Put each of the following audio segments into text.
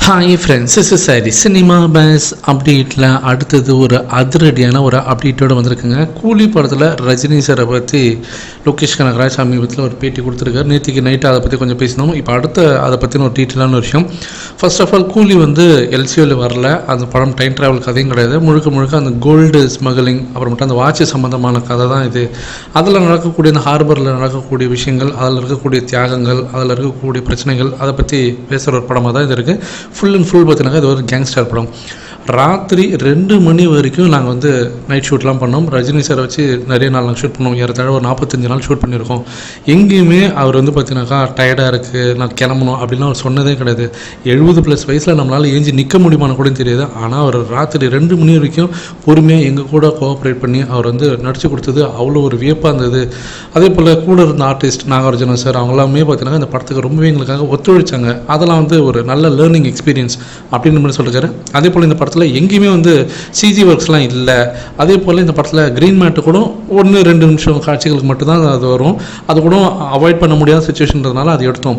Hi friends, is சரி cinema base அப்டேட்டில் அடுத்தது ஒரு அதிரடியான ஒரு அப்டேட்டோடு வந்திருக்குங்க. கூலி படத்தில் ரஜினி சாரை பற்றி லோகேஷ் கனகராஜ் சமீபத்தில் ஒரு பேட்டி கொடுத்துருக்காரு. நேற்றுக்கு நைட்டு அதை பற்றி கொஞ்சம் பேசினோம். இப்போ அடுத்த அதை பற்றின ஒரு டீட்டெயிலான விஷயம். ஃபர்ஸ்ட் ஆஃப் ஆல், கூலி எல்சிஓவில் வரல. அந்த படம் டைம் ட்ராவல் கதையும் கிடையாது. முழுக்க அந்த கோல்டு ஸ்மக்லிங், அப்புறமேட்டு அந்த வாட்ச் சம்மந்தமான கதை தான் இது. அதில் நடக்கக்கூடிய அந்த ஹார்பரில் நடக்கக்கூடிய விஷயங்கள், அதில் இருக்கக்கூடிய தியாகங்கள், அதில் இருக்கக்கூடிய பிரச்சனைகள், அதை பற்றி பேசுகிற ஒரு படமாக தான் இது இருக்குது. ஃபுல் அண்ட் ஃபுல் பார்த்தீங்கன்னா இது ஒரு கேங்ஸ்டர் படம். ராத்திரி 2 மணி வரைக்கும் நாங்கள் நைட் ஷூட்லாம் பண்ணோம். ரஜினி சாரை வச்சு நிறைய நாள் நாங்கள் ஷூட் பண்ணோம். ஏறத்தாழ ஒரு 45 நாள் ஷூட் பண்ணியிருக்கோம். எங்கேயுமே அவர் பார்த்தீங்கன்னாக்கா டயர்டாக இருக்குது, நான் கிளம்பணும் அப்படின்லாம் அவர் சொன்னதே கிடையாது. 70+ வயசில் நம்மளால் ஏஞ்சி நிற்க முடியுமான்னு கூட தெரியாது. ஆனால் அவர் ராத்திரி 2 மணி வரைக்கும் பொறுமையாக எங்கள் கூட கோஆப்ரேட் பண்ணி அவர் நடித்து கொடுத்தது அவ்வளோ ஒரு வியப்பாக இருந்தது. அதே போல் கூட இருந்த ஆர்டிஸ்ட் நாகார்ஜுன சார் அவங்களாமே பார்த்தீங்கன்னா இந்த படத்துக்கு ரொம்பவே எங்களுக்காக ஒத்துழைச்சாங்க. அதெல்லாம் ஒரு நல்ல லேர்னிங் எக்ஸ்பீரியன்ஸ் அப்படின்னு மாதிரி சொல்லியிருக்காரு. அதே போல் இந்த படத்தில் எங்கேயுமே சிஜி ஒர்க்ஸ்லாம் இல்லை. அதே போல் இந்த படத்தில் க்ரீன் மேட்டு கூட 1-2 நிமிஷம் காட்சிகளுக்கு மட்டும்தான் அது வரும். அது கூட அவாய்ட் பண்ண முடியாத சுச்சுவேஷன்றதுனால அது எடுத்தோம்.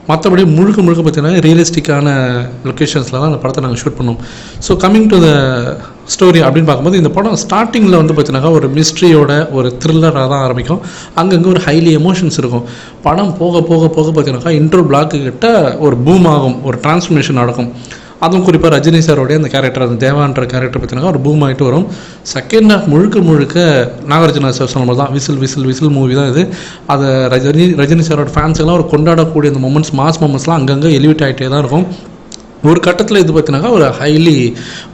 மற்றபடி முழுக்க பார்த்தீங்கன்னா ரியலிஸ்டிக்கான லொக்கேஷன்ஸில் தான் அந்த படத்தை நாங்கள் ஷூட் பண்ணோம். So coming to the story அப்படின்னு பார்க்கும்போது இந்த படம் ஸ்டார்டிங்கில் பார்த்தீங்கன்னாக்கா ஒரு மிஸ்ட்ரியோட ஒரு த்ரில்லராக தான் ஆரம்பிக்கும். அங்கங்கே ஒரு ஹைலி எமோஷன்ஸ் இருக்கும். படம் போக பார்த்தீங்கன்னாக்கா இன்ட்ரோ பிளாக்கு கிட்ட ஒரு பூம் ஆகும், ஒரு டிரான்ஸ்ஃபர்மேஷன் நடக்கும். அதுவும் குறிப்பாக ரஜினி சாரோடைய அந்த கேரக்டர், அந்த தேவான்ற கேரக்டர் பார்த்தீங்கன்னா ஒரு பூம் ஆகிட்டு வரும். செகண்ட் ஹாஃப் முழுக்க நாகார்ஜுன சார் சொன்ன மாதிரி தான் விசில் மூவி தான் இது. அதை ரஜினி சாரோட ஃபேன்ஸுக்கெல்லாம் ஒரு கொண்டாடக்கூடிய அந்த மொமெண்ட்ஸ், மாஸ் மொமெண்ட்ஸ்லாம் அங்கங்கே எலிவேட் ஆகிட்டே தான் இருக்கும். ஒரு கட்டத்தில் பார்த்தீங்கன்னாக்கா ஒரு ஹைலி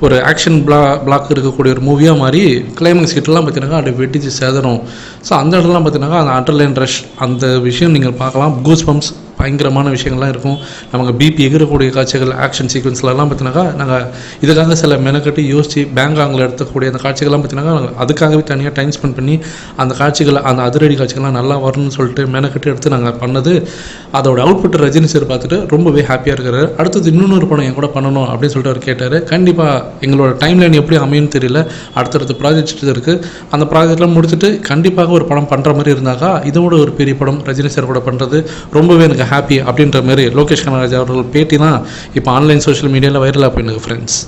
ஒரு ஆக்ஷன் பிளாக் இருக்கக்கூடிய ஒரு மூவியாக மாதிரி கிளைமேக்ஸ் கிட்டலாம் பார்த்தீங்கன்னாக்கா அப்படி வெட்டிச்சு சேதரும். ஸோ அந்த இடத்துலாம் பார்த்தீங்கன்னாக்கா அந்த அண்டர்லைன் ரஷ் அந்த விஷயம் நீங்கள் பார்க்கலாம். கூஸ் பம்ப்ஸ் பயங்கரமான விஷயங்கள்லாம் இருக்கும். நமக்கு பிபி எகிரக்கூடிய காட்சிகள், ஆக்ஷன் சீக்வன்ஸ்லாம் பார்த்தீங்கன்னாக்கா நாங்கள் இதுக்காக சில மெனக்கட்டி யோசித்து பேங்காங்கில் எடுத்துக்கூடிய அந்த காட்சிகள்லாம் பார்த்தீங்கன்னாக்கா அதுக்காகவே தனியாக டைம் ஸ்பெண்ட் பண்ணி அந்த காட்சிகள், அந்த அதிரடி காட்சிகள்லாம் நல்லா வரணும்னு சொல்லிட்டு மெனக்கட்டி எடுத்து நாங்கள் பண்ணது. அதோட அவுட்புட் ரஜினி சார் பார்த்துட்டு ரொம்பவே ஹாப்பியாக இருக்காரு. அடுத்தது இன்னொரு படம் என் கூட பண்ணணும் அப்படின்னு சொல்லிட்டு அவர் கேட்டார். கண்டிப்பாக எங்களோட டைம் லைன் எப்படி அமையும்னு தெரியல. அடுத்தடுத்த ப்ராஜெக்ட் இருக்குது. அந்த ப்ராஜெக்ட்லாம் முடிச்சுட்டு கண்டிப்பாக ஒரு படம் பண்ணுற மாதிரி இருந்தாக்கா இதோட ஒரு பெரிய படம் ரஜினி சார் கூட பண்ணுறது ரொம்பவே எனக்கு ஹாப்பி அப்படின்ற மாதிரி லோகேஷ் கனகராஜ் அவர்கள் பேட்டி தான் இப்போ ஆன்லைன் சோஷியல் மீடியாவில் வைரலாக போயிருக்கு ஃப்ரெண்ட்ஸ்.